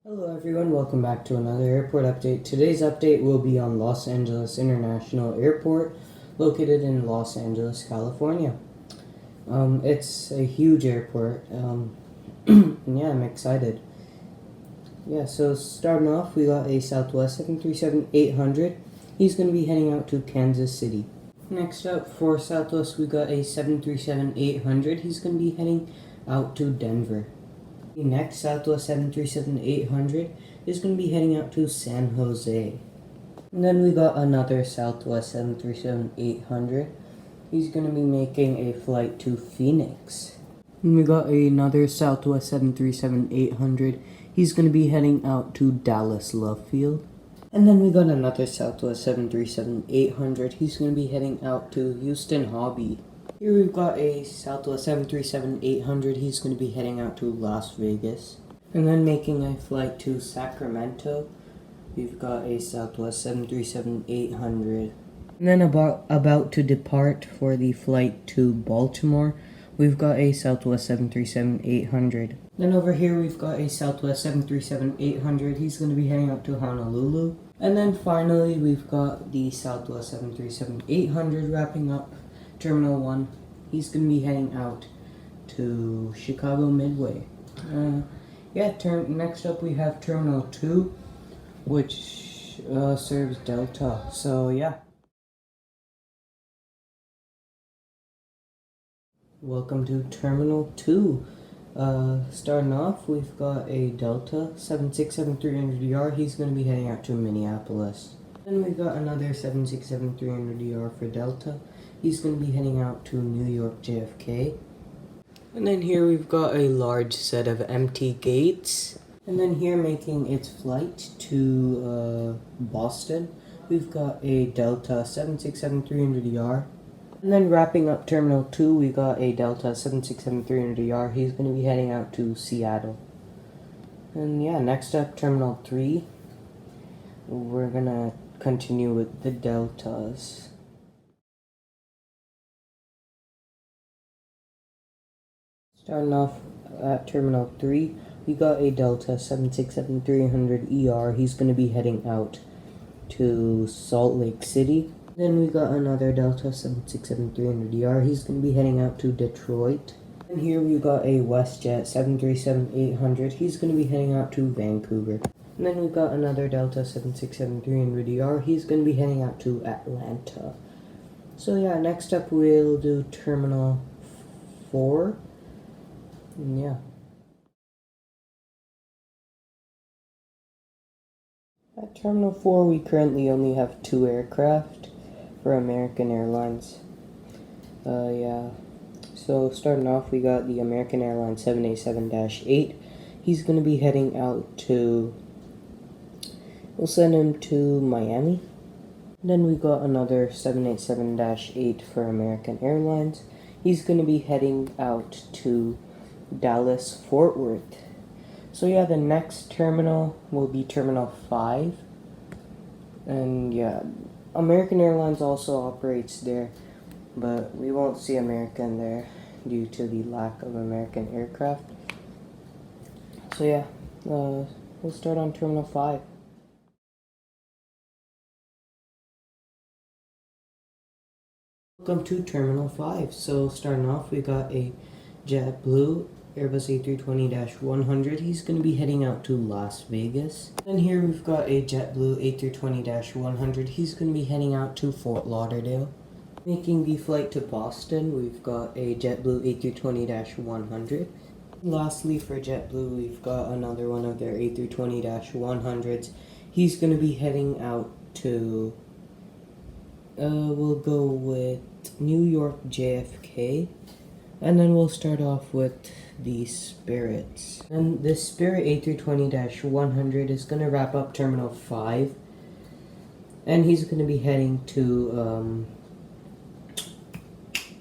Hello everyone, welcome back to another airport update. Today's update will be on Los Angeles International Airport, located in Los Angeles, California. It's a huge airport, and yeah, I'm excited. Yeah, so starting off, we got a Southwest 737-800. He's going to be heading out to Kansas City. Next up, for Southwest, we got a 737-800. He's going to be heading out to Denver. The next Southwest 737-800 is going to be heading out to San Jose. And then we got another Southwest 737-800. He's going to be making a flight to Phoenix. And we got another Southwest 737-800. He's going to be heading out to Dallas Love Field. And then we got another Southwest 737-800. He's going to be heading out to Houston Hobby. Here we've got a Southwest 737-800. He's going to be heading out to Las Vegas. And then making a flight to Sacramento, we've got a Southwest 737-800. And then about to depart for the flight to Baltimore, we've got a Southwest 737-800. Then over here we've got a Southwest 737-800. He's going to be heading out to Honolulu. And then finally we've got the Southwest 737-800 wrapping up Terminal 1. He's going to be heading out to Chicago Midway. Next up we have Terminal 2, which serves Delta. So yeah. Welcome to Terminal 2. Starting off, we've got a Delta 767-300ER. He's going to be heading out to Minneapolis. Then we've got another 767-300ER for Delta. He's going to be heading out to New York JFK. And then here we've got a large set of empty gates. And then here making its flight to Boston, we've got a Delta 767-300ER. And then wrapping up Terminal 2, we got a Delta 767-300ER. He's going to be heading out to Seattle. And yeah, next up Terminal 3, we're going to continue with the Deltas. Starting off at Terminal 3, we got a Delta 767-300ER. He's going to be heading out to Salt Lake City. Then we got another Delta 767-300ER. He's going to be heading out to Detroit. And here we got a WestJet 737-800. He's going to be heading out to Vancouver. And then we got another Delta 767-300ER. He's going to be heading out to Atlanta. So yeah, next up we'll do Terminal 4. Yeah. At Terminal 4, we currently only have 2 aircraft for American Airlines. So starting off, we got the American Airlines 787-8. He's going to be heading out to... We'll send him to Miami. And then we got another 787-8 for American Airlines. He's going to be heading out to Dallas Fort Worth. So yeah, the next terminal will be Terminal 5. And yeah, American Airlines also operates there, but we won't see American there due to the lack of American aircraft. So yeah, we'll start on Terminal 5. Welcome to Terminal 5. So starting off, we got a JetBlue Airbus A320-100. He's going to be heading out to Las Vegas. And here we've got a JetBlue A320-100. He's going to be heading out to Fort Lauderdale. Making the flight to Boston, we've got a JetBlue A320-100. Lastly, for JetBlue, we've got another one of their A320-100s. He's going to be heading out to, we'll go with New York JFK. And then we'll start off with the Spirits. And the Spirit A320-100 is going to wrap up Terminal 5. And he's going to be heading to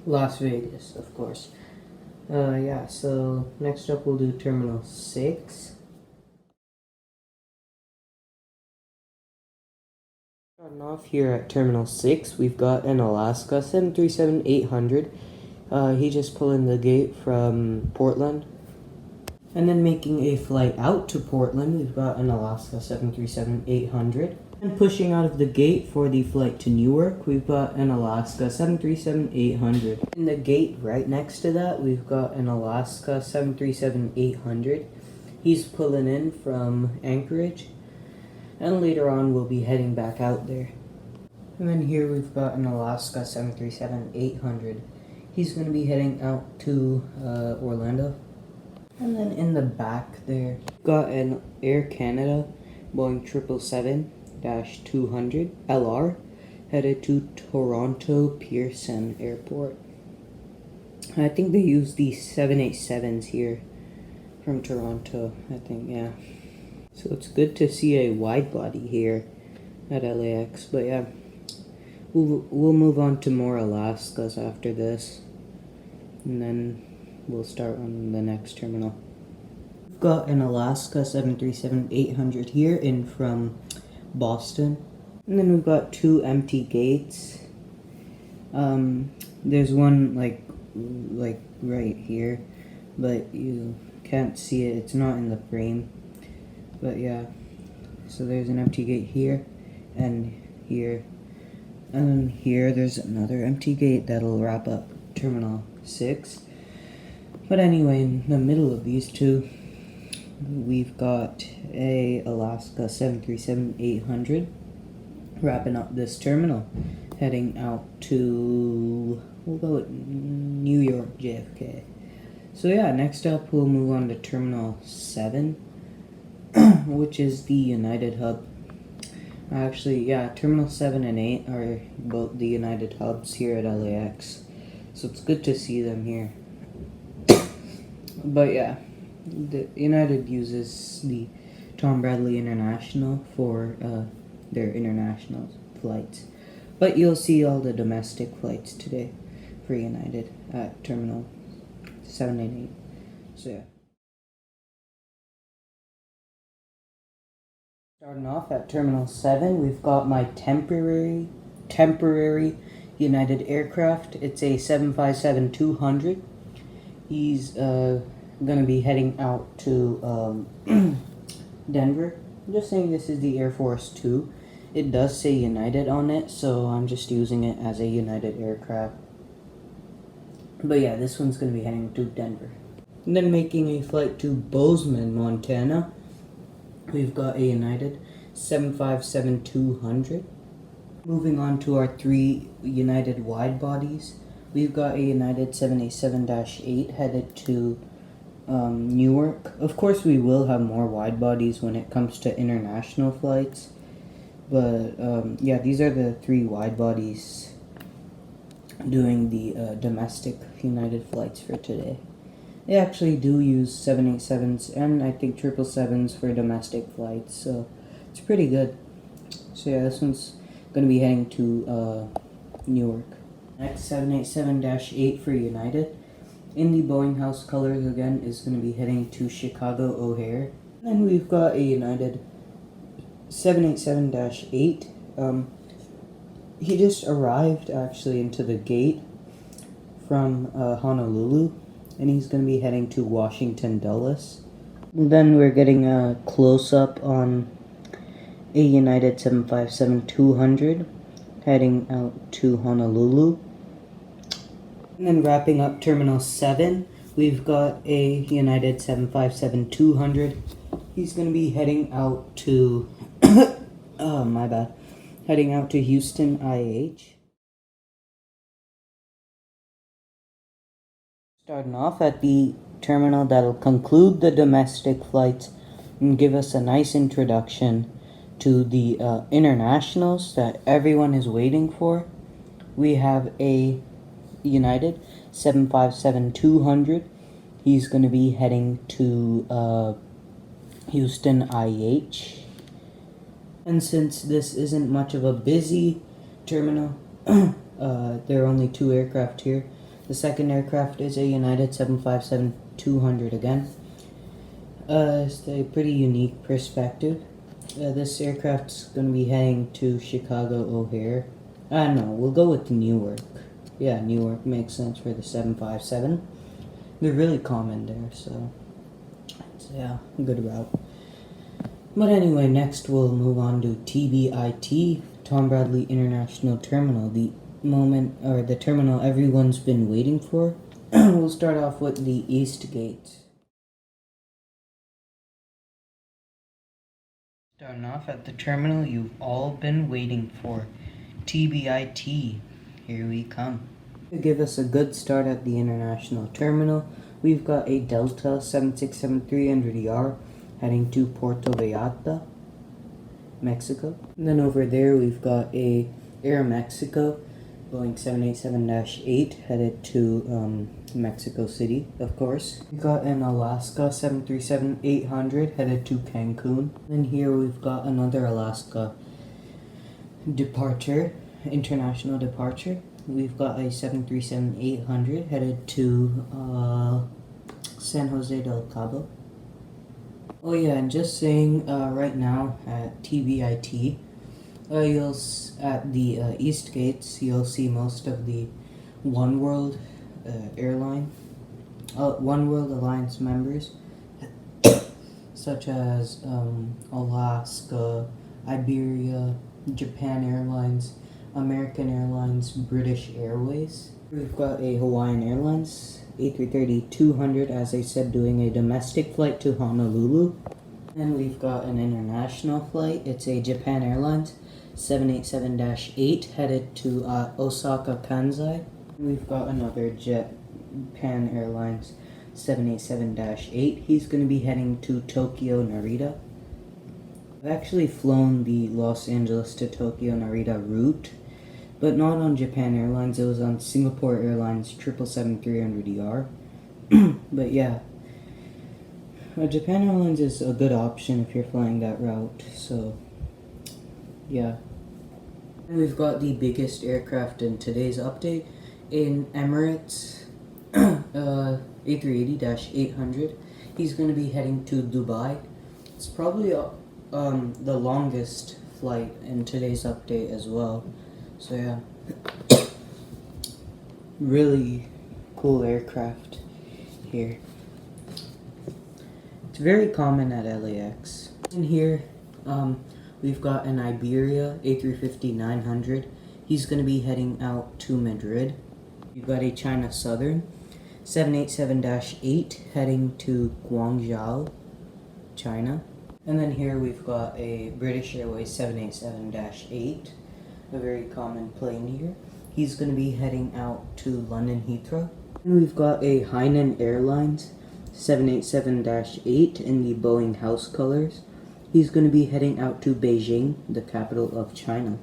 Las Vegas, of course. So next up we'll do Terminal 6. Starting off here at Terminal 6, we've got an Alaska 737-800. He just pulled in the gate from Portland. And then making a flight out to Portland, we've got an Alaska 737-800. And pushing out of the gate for the flight to Newark, we've got an Alaska 737-800. In the gate right next to that, we've got an Alaska 737-800. He's pulling in from Anchorage, and later on we'll be heading back out there. And then here we've got an Alaska 737-800. He's going to be heading out to Orlando. And then in the back there, got an Air Canada Boeing 777-200 LR headed to Toronto Pearson Airport. I think they use the 787s here from Toronto, I think, yeah. So it's good to see a wide body here at LAX, but yeah. We'll move on to more Alaskas after this, and then we'll start on the next terminal. We've got an Alaska 737-800 here in from Boston. And then we've got two empty gates. There's one like right here, but you can't see it. It's not in the frame. But yeah. So there's an empty gate here and here. And then here there's another empty gate that'll wrap up Terminal 6. But anyway, in the middle of these two, we've got a Alaska 737-800 wrapping up this terminal, heading out to, we'll go with New York JFK. So yeah, next up we'll move on to Terminal 7, which is the United hub. Actually, yeah, Terminal 7 and 8 are both the United hubs here at LAX. So it's good to see them here. But yeah, the United uses the Tom Bradley International for their international flights. But you'll see all the domestic flights today for United at Terminal 7 and 8. So yeah. Starting off at Terminal 7, we've got my temporary United aircraft. It's a 757-200. He's gonna be heading out to Denver. I'm just saying this is the Air Force 2. It does say United on it, so I'm just using it as a United aircraft. But yeah, this one's gonna be heading to Denver. And then making a flight to Bozeman, Montana, we've got a United 757-200. Moving on to our three United wide bodies, we've got a United 787-8 headed to Newark. Of course, we will have more wide bodies when it comes to international flights. But yeah, these are the three wide bodies doing the domestic United flights for today. They actually do use 787s and I think 777s for domestic flights, so it's pretty good. So yeah, this one's going to be heading to Newark. Next, 787-8 for United. In the Boeing House colors again is going to be heading to Chicago O'Hare. Then we've got a United 787-8. He just arrived actually into the gate from Honolulu, and he's going to be heading to Washington Dulles. And then we're getting a close-up on a United 757-200 heading out to Honolulu. And then wrapping up Terminal 7, we've got a United 757-200. He's going to be heading out to oh, my bad. Heading out to Houston IH. Starting off at the terminal that'll conclude the domestic flights and give us a nice introduction to the internationals that everyone is waiting for. We have a United 757-200. He's going to be heading to Houston IH. And since this isn't much of a busy terminal, there are only two aircraft here. The second aircraft is a United 757-200 again. It's a pretty unique perspective. This aircraft's going to be heading to Chicago O'Hare. No, we'll go with Newark. Yeah, Newark makes sense for the 757. They're really common there, so So yeah, good route. But anyway, next we'll move on to TBIT, Tom Bradley International Terminal, the terminal everyone's been waiting for. We'll start off with the East Gate. Starting off at the terminal you've all been waiting for, TBIT. Here we come. To give us a good start at the international terminal, we've got a Delta 767-300ER heading to Puerto Vallarta, Mexico. And then over there we've got a Air Mexico Boeing 787-8 headed to Mexico City, of course. We've got an Alaska 737-800 headed to Cancun. And here we've got another Alaska departure, international departure. We've got a 737-800 headed to San Jose del Cabo. Oh yeah, and just saying, right now at TBIT, at the East Gates, you'll see most of the One World One World Alliance members, such as Alaska, Iberia, Japan Airlines, American Airlines, British Airways. We've got a Hawaiian Airlines A330-200, as I said, doing a domestic flight to Honolulu. And we've got an international flight. It's a Japan Airlines 787-8 headed to Osaka, Kansai. We've got another Japan Airlines 787-8. He's going to be heading to Tokyo, Narita. I've actually flown the Los Angeles to Tokyo, Narita route, but not on Japan Airlines. It was on Singapore Airlines 777-300ER. But yeah, Japan Airlines is a good option if you're flying that route, so yeah. And we've got the biggest aircraft in today's update, in Emirates A380-800. He's going to be heading to Dubai. It's probably the longest flight in today's update as well. So yeah, really cool aircraft here. It's very common at LAX. In here, we've got an Iberia A350-900. He's going to be heading out to Madrid. You've got a China Southern 787-8 heading to Guangzhou, China. And then here we've got a British Airways 787-8, a very common plane here. He's going to be heading out to London Heathrow. And we've got a Hainan Airlines 787-8 in the Boeing house colors. He's going to be heading out to Beijing, the capital of China.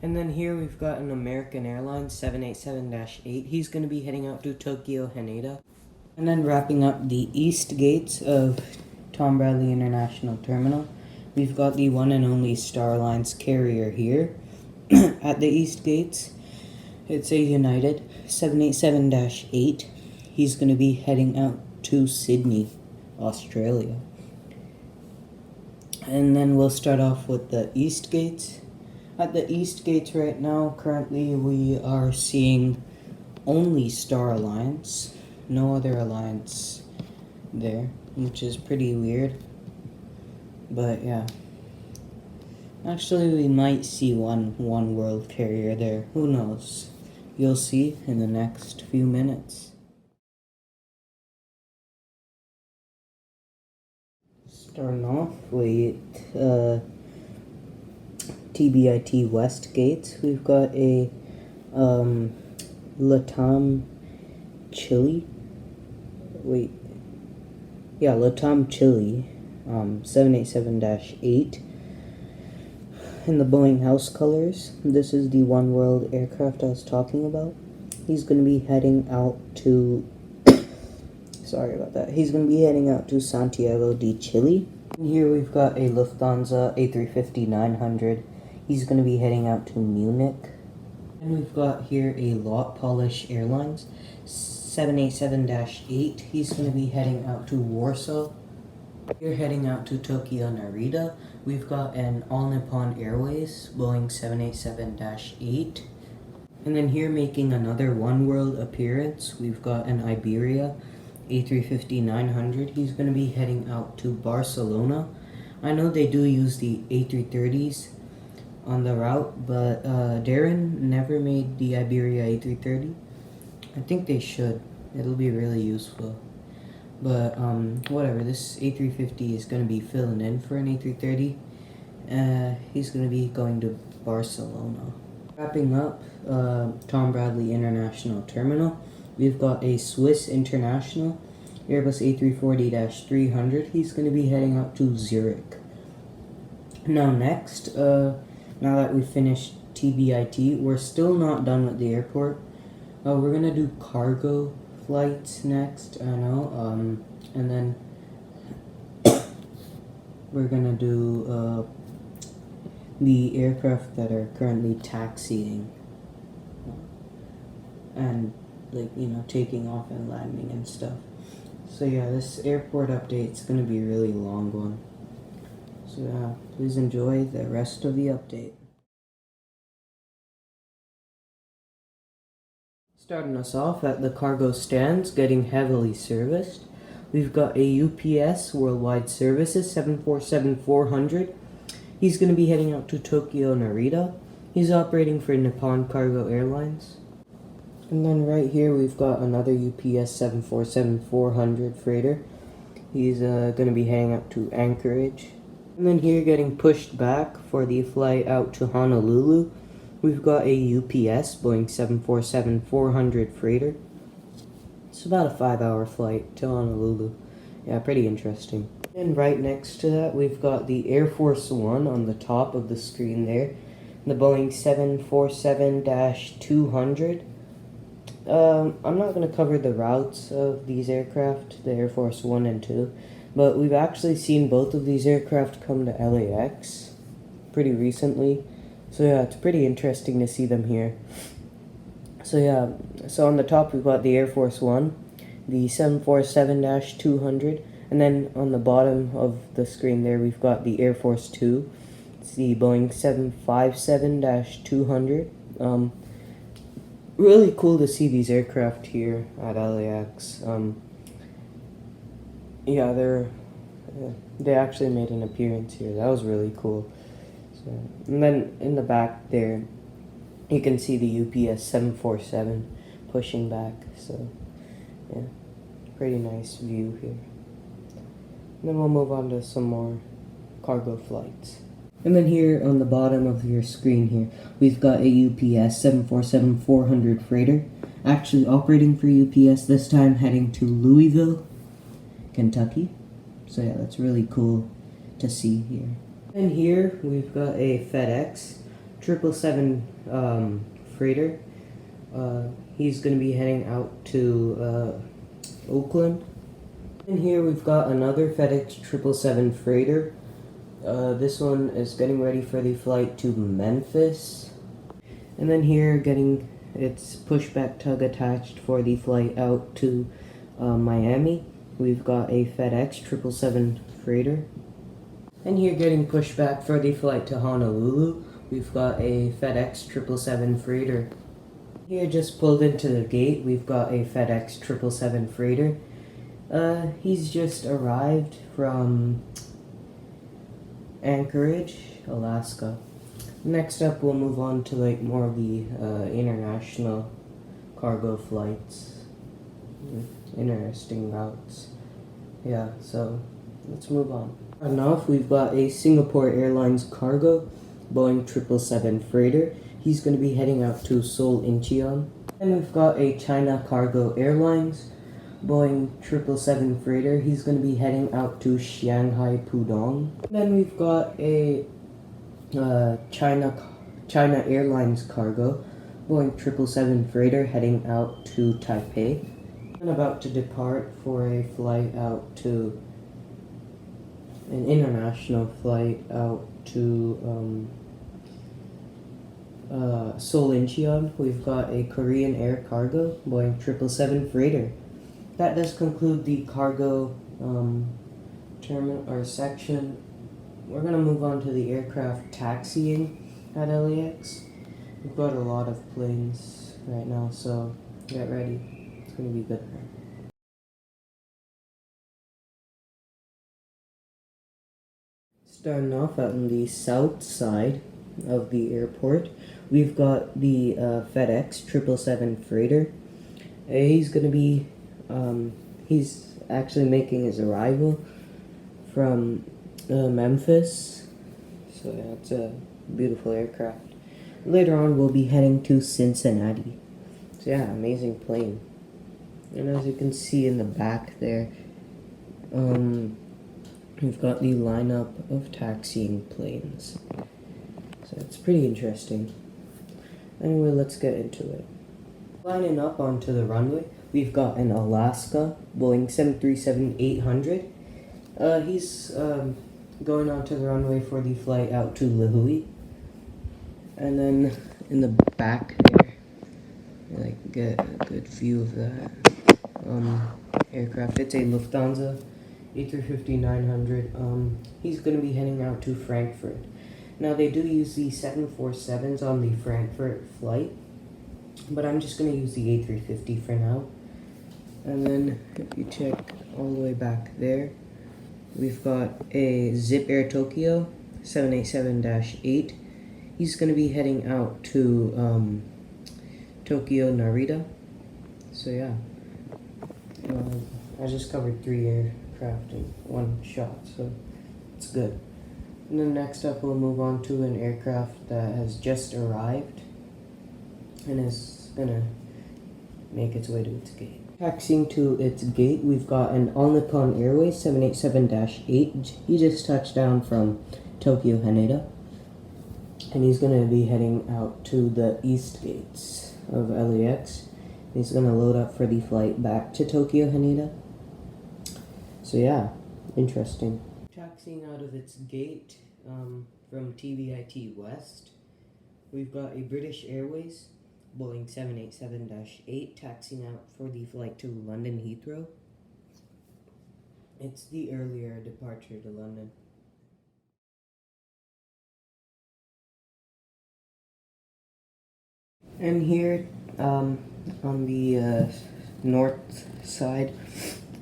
And then here we've got an American Airlines 787-8. He's going to be heading out to Tokyo, Haneda. And then wrapping up the East Gates of Tom Bradley International Terminal, we've got the one and only Star Alliance carrier here at the East Gates. It's a United 787-8. He's going to be heading out to Sydney, Australia. And then we'll start off with the East Gates. At the East Gates right now, currently we are seeing only Star Alliance, no other alliance there, which is pretty weird. But yeah, actually we might see one world carrier there, who knows. You'll see in the next few minutes. Starting off with TBIT West Gates, we've got a Latam Chile. Latam Chile 787-8 in the Boeing house colors. This is the One World aircraft I was talking about. He's going to be heading out to He's going to be heading out to Santiago de Chile. And here we've got a Lufthansa A350-900. He's going to be heading out to Munich. And we've got here a Lot Polish Airlines 787-8. He's going to be heading out to Warsaw. Here heading out to Tokyo, Narita. We've got an All Nippon Airways Boeing 787-8. And then here making another One World appearance, we've got an Iberia A350-900. He's going to be heading out to Barcelona. I know they do use the A330s on the route, but Darren never made the Iberia A330. I think they should. It'll be really useful. But whatever, this A350 is going to be filling in for an A330. He's going to be going to Barcelona. Wrapping up Tom Bradley International Terminal, we've got a Swiss International Airbus A340-300. He's going to be heading out to Zurich. Now next, now that we've finished TBIT, we're still not done with the airport. We're going to do cargo flights next, I know, and then we're going to do the aircraft that are currently taxiing and, like, you know, taking off and landing and stuff. So yeah, this airport update's going to be a really long one. So yeah, please enjoy the rest of the update. Starting us off at the cargo stands, getting heavily serviced. We've got a UPS Worldwide Services 747-400. He's going to be heading out to Tokyo Narita. He's operating for Nippon Cargo Airlines. And then right here we've got another UPS 747-400 freighter. He's going to be heading out to Anchorage. And then here, getting pushed back for the flight out to Honolulu, we've got a UPS Boeing 747-400 freighter. It's about a 5-hour flight to Honolulu. Yeah, pretty interesting. And right next to that, we've got the Air Force One on the top of the screen there. The Boeing 747-200. I'm not going to cover the routes of these aircraft, the Air Force 1 and 2, but we've actually seen both of these aircraft come to LAX pretty recently. So yeah, it's pretty interesting to see them here. So yeah, so on the top we've got the Air Force One, the 747-200, and then on the bottom of the screen there we've got the Air Force Two. It's the Boeing 757-200. Really cool to see these aircraft here at LAX. Yeah, they actually made an appearance here. That was really cool. So, and then in the back there, you can see the UPS 747 pushing back. So, yeah, pretty nice view here. And then we'll move on to some more cargo flights. And then here on the bottom of your screen here, we've got a UPS 747-400 freighter, actually operating for UPS, this time heading to Louisville, Kentucky. So yeah, that's really cool to see here. And here we've got a FedEx 777 freighter. He's going to be heading out to Oakland. And here we've got another FedEx 777 freighter. This one is getting ready for the flight to Memphis. And then here, getting its pushback tug attached for the flight out to Miami. We've got a FedEx 777 freighter. And here, getting pushed back for the flight to Honolulu, we've got a FedEx 777 freighter. Here, just pulled into the gate, we've got a FedEx 777 freighter. He's just arrived from Anchorage, Alaska. Next up, we'll move on to like more of the international cargo flights. Interesting routes. Yeah, so let's move on. Enough, we've got a Singapore Airlines cargo, Boeing 777 freighter. He's going to be heading out to Seoul, Incheon. And we've got a China Cargo Airlines, Boeing 777 freighter. He's going to be heading out to Shanghai, Pudong. And then we've got a China Airlines cargo, Boeing 777 freighter, heading out to Taipei. And about to depart for a flight out to an international flight out to Seoul, Incheon. We've got a Korean Air cargo, Boeing 777 freighter. That does conclude the cargo terminal or section. We're gonna move on to the aircraft taxiing at LAX. We've got a lot of planes right now, so get ready. It's gonna be good. Starting off on the south side of the airport, we've got the FedEx 777 freighter. He's gonna be, he's actually making his arrival from Memphis. So yeah, it's a beautiful aircraft. Later on, we'll be heading to Cincinnati. So yeah, amazing plane. And as you can see in the back there, we've got the lineup of taxiing planes. So it's pretty interesting. Anyway, let's get into it. Lining up onto the runway, we've got an Alaska Boeing 737-800. He's going onto the runway for the flight out to Lihue. And then in the back there, like get a good view of that aircraft. It's a Lufthansa A350-900. He's going to be heading out to Frankfurt. Now they do use the 747s on the Frankfurt flight, but I'm just going to use the A350 for now. And then if you check all the way back there, we've got a Zip Air Tokyo 787-8. He's going to be heading out to Tokyo Narita. So yeah, I just covered 3 aircraft in one shot, so it's good. And then next up, we'll move on to an aircraft that has just arrived and is gonna make its way to its gate. Taxiing to its gate, we've got an All Nippon Airways 787-8. He just touched down from Tokyo Haneda, and he's gonna be heading out to the east gates of LAX. He's gonna load up for the flight back to Tokyo Haneda. So yeah, interesting. Taxiing out of its gate from TBIT West, we've got a British Airways Boeing 787-8 taxiing out for the flight to London Heathrow. It's the earlier departure to London. And here on the north side,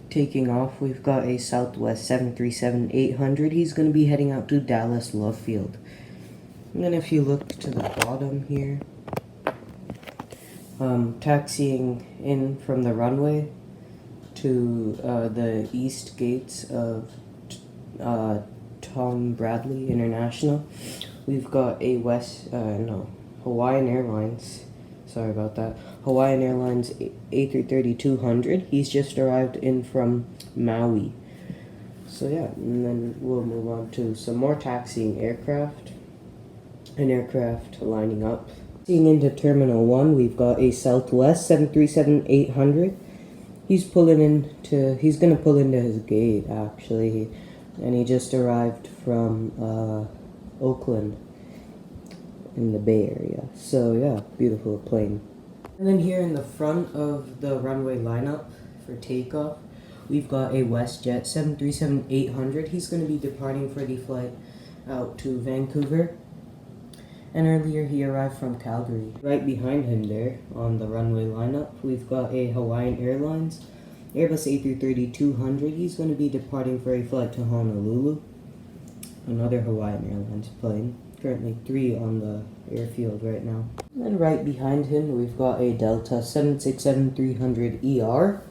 taking off, we've got a Southwest 737-800. He's going to be heading out to Dallas Love Field. And then if you look to the bottom here, taxiing in from the runway to the east gates of Tom Bradley International, we've got a Hawaiian Airlines. Sorry about that. Hawaiian Airlines A330-200. He's just arrived in from Maui. So yeah, and then we'll move on to some more taxiing aircraft. An aircraft lining up. Seeing into Terminal 1, we've got a Southwest 737-800. He's going to pull into his gate, actually. And he just arrived from Oakland in the Bay Area. So yeah, beautiful plane. And then here in the front of the runway lineup for takeoff, we've got a WestJet 737-800. He's going to be departing for the flight out to Vancouver. And earlier he arrived from Calgary. Right behind him there on the runway lineup, we've got a Hawaiian Airlines Airbus A330-200. He's going to be departing for a flight to Honolulu. Another Hawaiian Airlines plane. Currently 3 on the airfield right now. And right behind him, we've got a Delta 767-300ER.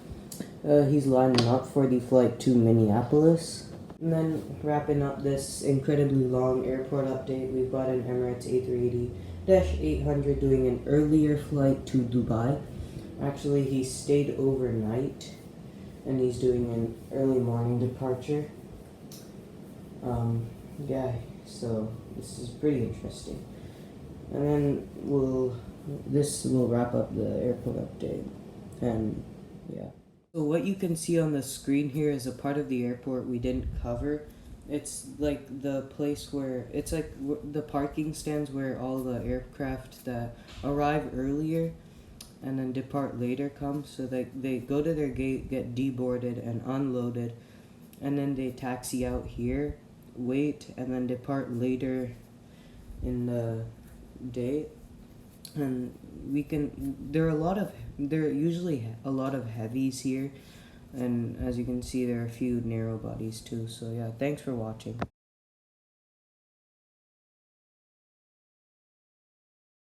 He's lining up for the flight to Minneapolis. And then wrapping up this incredibly long airport update, we've got an Emirates A380-800 doing an earlier flight to Dubai. Actually, he stayed overnight, and he's doing an early morning departure. Yeah, so this is pretty interesting. And then this will wrap up the airport update. And yeah. So what you can see on the screen here is a part of the airport we didn't cover. It's like the place where, it's like the parking stands where all the aircraft that arrive earlier and then depart later come. So they go to their gate, get deboarded and unloaded, and then they taxi out here, wait, and then depart later in the day. And there are usually a lot of heavies here, and as you can see, there are a few narrow bodies too. So yeah, thanks for watching.